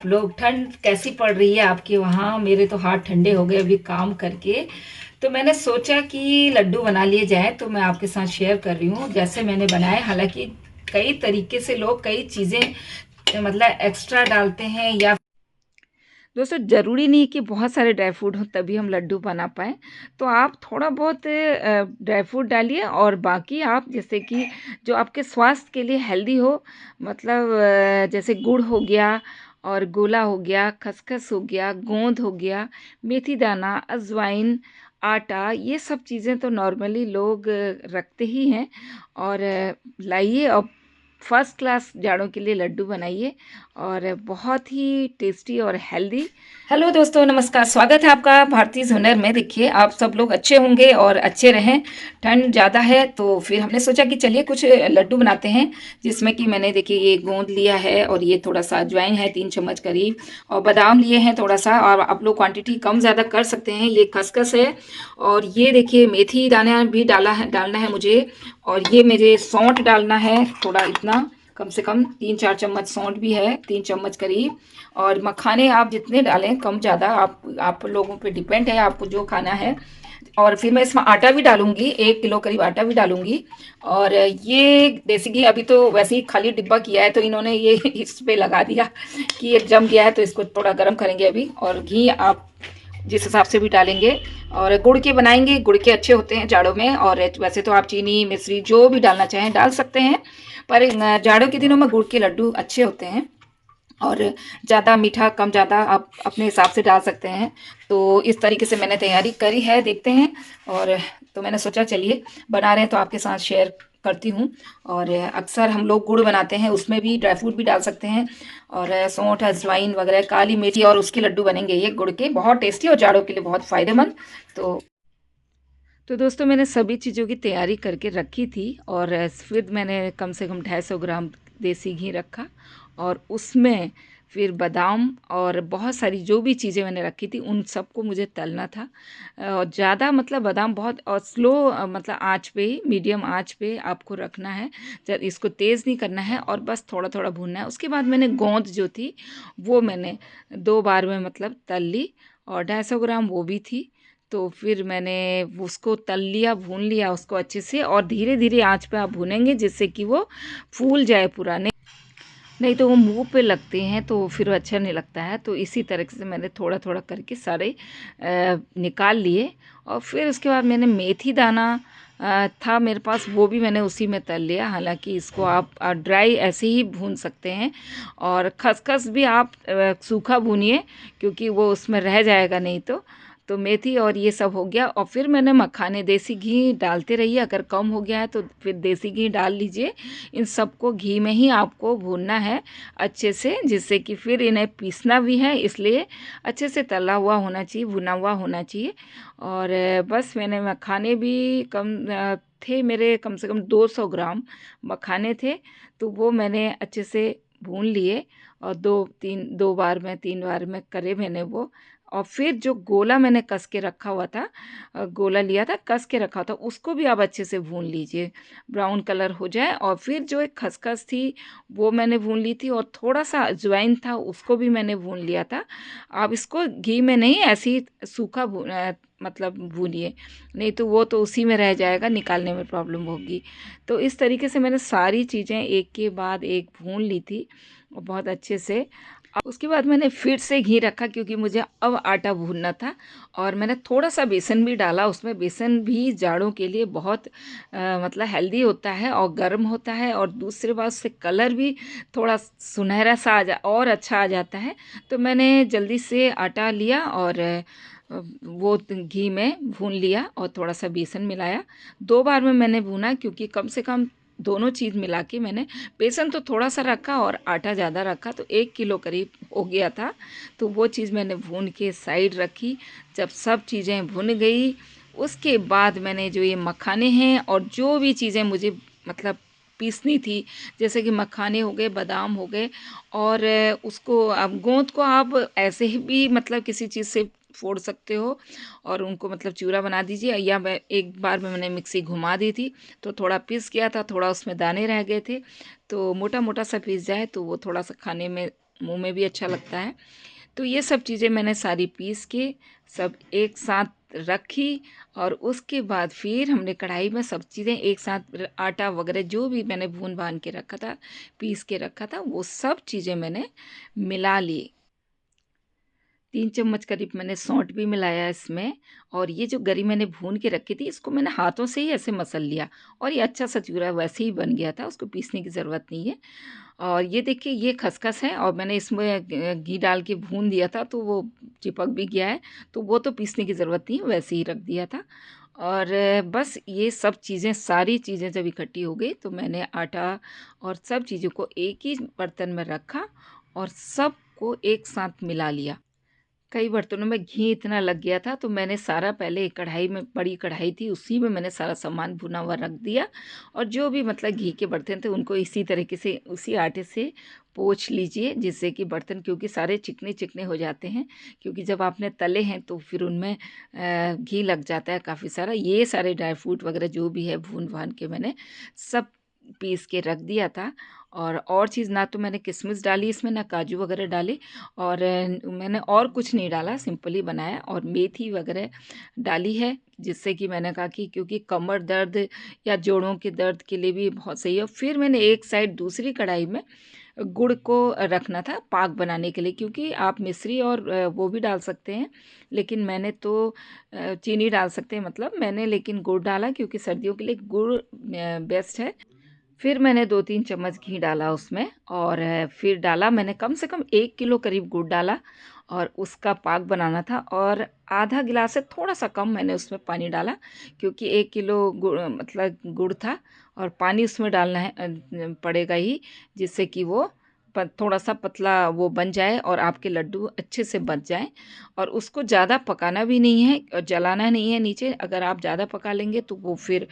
लोग ठंड कैसी पड़ रही है आपके वहाँ? मेरे तो हाथ ठंडे हो गए अभी काम करके। तो मैंने सोचा कि लड्डू बना लिए जाएँ, तो मैं आपके साथ शेयर कर रही हूँ जैसे मैंने बनाए। हालाँकि कई तरीके से लोग कई चीज़ें मतलब एक्स्ट्रा डालते हैं या दोस्तों ज़रूरी नहीं कि बहुत सारे ड्राई फ्रूट हो तभी हम लड्डू बना पाएँ। तो आप थोड़ा बहुत ड्राई फ्रूट डालिए और बाकी आप जैसे कि जो आपके स्वास्थ्य के लिए हेल्दी हो, मतलब जैसे गुड़ हो गया और गोला हो गया, खसखस हो गया, गोंद हो गया, मेथी दाना, अजवाइन, आटा, ये सब चीज़ें तो नॉर्मली लोग रखते ही हैं। और लाइए और फर्स्ट क्लास जाड़ों के लिए लड्डू बनाइए और बहुत ही टेस्टी और हेल्दी। हेलो दोस्तों, नमस्कार, स्वागत है आपका भारतीय हुनर में। देखिए आप सब लोग अच्छे होंगे और अच्छे रहें। ठंड ज़्यादा है तो फिर हमने सोचा कि चलिए कुछ लड्डू बनाते हैं, जिसमें कि मैंने देखिए ये गोंद लिया है और ये थोड़ा सा अजवाइन है 3 चम्मच करीब, और बादाम लिए हैं थोड़ा सा, और आप लोग क्वांटिटी कम ज़्यादा कर सकते हैं। ये खसखस है और ये देखिए मेथी दाना भी डालना है मुझे, और ये मेरे सौंठ डालना है थोड़ा, इतना कम से कम 3-4 चम्मच सौंठ भी है, 3 चम्मच करीब। और मखाने आप जितने डालें कम ज़्यादा आप लोगों पे डिपेंड है, आपको जो खाना है। और फिर मैं इसमें आटा भी डालूंगी, 1 किलो करीब आटा भी डालूंगी। और ये देसी घी अभी तो वैसे ही खाली डिब्बा किया है, तो इन्होंने ये इस पे लगा दिया कि ये जम गया है, तो इसको थोड़ा गर्म करेंगे अभी। और घी आप जिस हिसाब से भी डालेंगे। और गुड़ के बनाएंगे, गुड़ के अच्छे होते हैं जाड़ों में। और वैसे तो आप चीनी मिश्री जो भी डालना चाहें डाल सकते हैं, पर जाड़ों के दिनों में गुड़ के लड्डू अच्छे होते हैं। और ज़्यादा मीठा कम ज़्यादा आप अपने हिसाब से डाल सकते हैं। तो इस तरीके से मैंने तैयारी करी है, देखते हैं। और तो मैंने सोचा चलिए बना रहे हैं तो आपके साथ शेयर करती हूँ। और अक्सर हम लोग गुड़ बनाते हैं, उसमें भी ड्राई फ्रूट भी डाल सकते हैं, और सौंठ अजवाइन वगैरह, काली मिर्ची, और उसके लड्डू बनेंगे ये गुड़ के, बहुत टेस्टी और जाड़ों के लिए बहुत फ़ायदेमंद। तो दोस्तों मैंने सभी चीज़ों की तैयारी करके रखी थी, और फिर मैंने कम से कम 250 ग्राम देसी घी रखा, और उसमें फिर बादाम और बहुत सारी जो भी चीज़ें मैंने रखी थी उन सबको मुझे तलना था। और ज़्यादा मतलब बादाम बहुत, और स्लो मतलब आंच पे ही, मीडियम आंच पे आपको रखना है। जब इसको तेज़ नहीं करना है, और बस थोड़ा थोड़ा भूनना है। उसके बाद मैंने गोंद जो थी वो मैंने 2 बार में मतलब तल ली, और 250 ग्राम वो भी थी। तो फिर मैंने उसको तल लिया, भून लिया उसको अच्छे से, और धीरे धीरे आंच पे आप भूनेंगे जिससे कि वो फूल जाए पूरा। नहीं नहीं तो वो मुंह पे लगते हैं तो फिर अच्छा नहीं लगता है। तो इसी तरह से मैंने थोड़ा थोड़ा करके सारे निकाल लिए। और फिर उसके बाद मैंने मेथी दाना था मेरे पास, वो भी मैंने उसी में तल लिया। हालांकि इसको आप ड्राई ऐसे ही भून सकते हैं। और खसखस भी आप सूखा भूनिए, क्योंकि वो उसमें रह जाएगा नहीं तो मेथी और ये सब हो गया। और फिर मैंने मखाने, देसी घी डालते रहिए, अगर कम हो गया है तो फिर देसी घी डाल लीजिए। इन सबको घी में ही आपको भूनना है अच्छे से, जिससे कि फिर इन्हें पीसना भी है, इसलिए अच्छे से तला हुआ होना चाहिए, भुना हुआ होना चाहिए। और बस मैंने मखाने भी कम थे मेरे, कम से कम 200 ग्राम मखाने थे, तो वो मैंने अच्छे से भून लिए। और 2 बार में करे मैंने वो। और फिर जो गोला मैंने कस के रखा हुआ था, गोला लिया था कस के रखा था, उसको भी आप अच्छे से भून लीजिए, ब्राउन कलर हो जाए। और फिर जो एक खसखस थी वो मैंने भून ली थी, और थोड़ा सा अजवाइन था उसको भी मैंने भून लिया था। आप इसको घी में नहीं, ऐसे ही सूखा मतलब भूनिए, नहीं तो वो तो उसी में रह जाएगा, निकालने में प्रॉब्लम होगी। तो इस तरीके से मैंने सारी चीज़ें एक के बाद एक भून ली थी, और बहुत अच्छे से। उसके बाद मैंने फिर से घी रखा, क्योंकि मुझे अब आटा भूनना था। और मैंने थोड़ा सा बेसन भी डाला उसमें। बेसन भी जाड़ों के लिए बहुत मतलब हेल्दी होता है और गर्म होता है, और दूसरी बात उससे कलर भी थोड़ा सुनहरा सा और अच्छा आ जाता है। तो मैंने जल्दी से आटा लिया और वो घी में भून लिया, और थोड़ा सा बेसन मिलाया। 2 बार में मैंने भूना, क्योंकि कम से कम दोनों चीज़ मिला के मैंने, बेसन तो थोड़ा सा रखा और आटा ज़्यादा रखा, तो 1 किलो करीब हो गया था। तो वो चीज़ मैंने भून के साइड रखी। जब सब चीज़ें भुन गई, उसके बाद मैंने जो ये मखाने हैं और जो भी चीज़ें मुझे मतलब पीसनी थी, जैसे कि मखाने हो गए, बादाम हो गए, और उसको अब गोंद को आप ऐसे ही भी मतलब किसी चीज़ से फोड़ सकते हो, और उनको मतलब चूरा बना दीजिए। या मैं एक बार में मैंने मिक्सी घुमा दी थी, तो थोड़ा पीस गया था, थोड़ा उसमें दाने रह गए थे। तो मोटा मोटा सा पीस जाए तो वो थोड़ा सा खाने में मुंह में भी अच्छा लगता है। तो ये सब चीज़ें मैंने सारी पीस के सब एक साथ रखी, और उसके बाद फिर हमने कढ़ाई में सब चीज़ें एक साथ आटा वगैरह जो भी मैंने भून भान के रखा था, पीस के रखा था, वो सब चीज़ें मैंने मिला ली। 3 चम्मच करीब मैंने सौंठ भी मिलाया इसमें, और ये जो गरी मैंने भून के रखी थी इसको मैंने हाथों से ही ऐसे मसल लिया, और ये अच्छा सा चूरा वैसे ही बन गया था, उसको पीसने की ज़रूरत नहीं है। और ये देखिए ये खसखस है, और मैंने इसमें घी डाल के भून दिया था तो वो चिपक भी गया है, तो वो तो पीसने की ज़रूरत नहीं है, वैसे ही रख दिया था। और बस ये सब चीज़ें, सारी चीज़ें जब इकट्ठी हो गई तो मैंने आटा और सब चीज़ों को एक ही बर्तन में रखा और सबको एक साथ मिला लिया। कई बर्तनों में घी इतना लग गया था तो मैंने सारा पहले एक कढ़ाई में, बड़ी कढ़ाई थी उसी में मैंने सारा सामान भुना हुआ रख दिया, और जो भी मतलब घी के बर्तन थे उनको इसी तरीके से उसी आटे से पोंछ लीजिए, जिससे कि बर्तन, क्योंकि सारे चिकने चिकने हो जाते हैं, क्योंकि जब आपने तले हैं तो फिर उनमें घी लग जाता है काफ़ी सारा। ये सारे ड्राई फ्रूट वगैरह जो भी है भून भान के मैंने सब पीस के रख दिया था। और चीज़ ना तो मैंने किशमिश डाली इसमें, ना काजू वगैरह डाले, और मैंने और कुछ नहीं डाला, सिंपल ही बनाया। और मेथी वगैरह डाली है, जिससे कि मैंने कहा कि क्योंकि कमर दर्द या जोड़ों के दर्द के लिए भी बहुत सही है। फिर मैंने एक साइड दूसरी कढ़ाई में गुड़ को रखना था पाक बनाने के लिए, क्योंकि आप मिश्री और वो भी डाल सकते हैं, लेकिन मैंने तो चीनी डाल सकते हैं, मतलब मैंने लेकिन गुड़ डाला, क्योंकि सर्दियों के लिए गुड़ बेस्ट है। फिर मैंने 2-3 चम्मच घी डाला उसमें, और फिर डाला मैंने कम से कम 1 किलो करीब गुड़ डाला, और उसका पाक बनाना था। और आधा गिलास से थोड़ा सा कम मैंने उसमें पानी डाला, क्योंकि 1 किलो गुड़ मतलब गुड़ था, और पानी उसमें डालना है पड़ेगा ही, जिससे कि वो थोड़ा सा पतला वो बन जाए और आपके लड्डू अच्छे से बच जाएं। और उसको ज़्यादा पकाना भी नहीं है और जलाना नहीं है नीचे, अगर आप ज़्यादा पका लेंगे तो वो फिर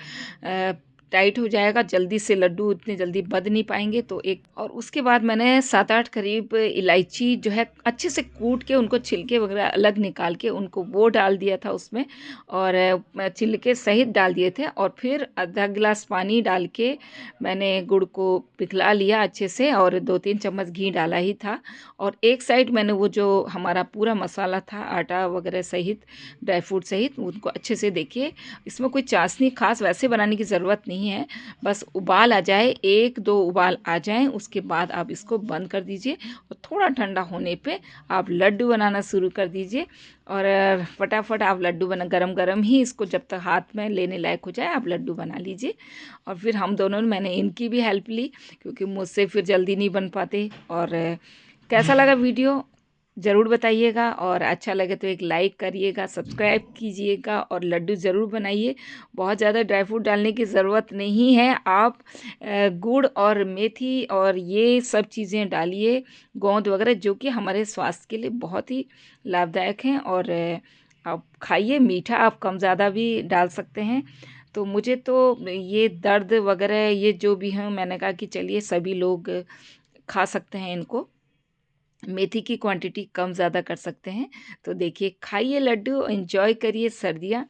टाइट हो जाएगा, जल्दी से लड्डू इतने जल्दी बन नहीं पाएंगे। तो एक, और उसके बाद मैंने 7-8 करीब इलायची जो है अच्छे से कूट के उनको छिलके वगैरह अलग निकाल के उनको वो डाल दिया था उसमें, और छिलके सहित डाल दिए थे। और फिर आधा गिलास पानी डाल के मैंने गुड़ को पिघला लिया अच्छे से, और 2-3 चम्मच घी डाला ही था। और एक साइड मैंने वो जो हमारा पूरा मसाला था आटा वगैरह सहित, ड्राई फ्रूट सहित, उनको अच्छे से, देखिए इसमें कोई चाशनी खास वैसे बनाने की ज़रूरत नहीं है, बस उबाल आ जाए, 1-2 उबाल आ जाएं, उसके बाद आप इसको बंद कर दीजिए, और थोड़ा ठंडा होने पे आप लड्डू बनाना शुरू कर दीजिए। और फटाफट आप लड्डू बना, गरम गरम ही इसको जब तक हाथ में लेने लायक हो जाए आप लड्डू बना लीजिए। और फिर हम दोनों, मैंने इनकी भी हेल्प ली, क्योंकि मुझसे फिर जल्दी नहीं बन पाते। और कैसा लगा वीडियो ज़रूर बताइएगा, और अच्छा लगे तो एक लाइक करिएगा, सब्सक्राइब कीजिएगा, और लड्डू ज़रूर बनाइए। बहुत ज़्यादा ड्राई फ्रूट डालने की ज़रूरत नहीं है, आप गुड़ और मेथी और ये सब चीज़ें डालिए, गोंद वगैरह, जो कि हमारे स्वास्थ्य के लिए बहुत ही लाभदायक हैं। और आप खाइए, मीठा आप कम ज़्यादा भी डाल सकते हैं। तो मुझे तो ये दर्द वगैरह ये जो भी हैं, मैंने कहा कि चलिए सभी लोग खा सकते हैं इनको, मेथी की क्वांटिटी कम ज़्यादा कर सकते हैं। तो देखिए, खाइए लड्डू, एंजॉय करिए सर्दियाँ।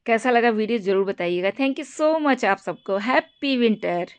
कैसा लगा वीडियो ज़रूर बताइएगा। थैंक यू सो मच आप सबको। Happy winter.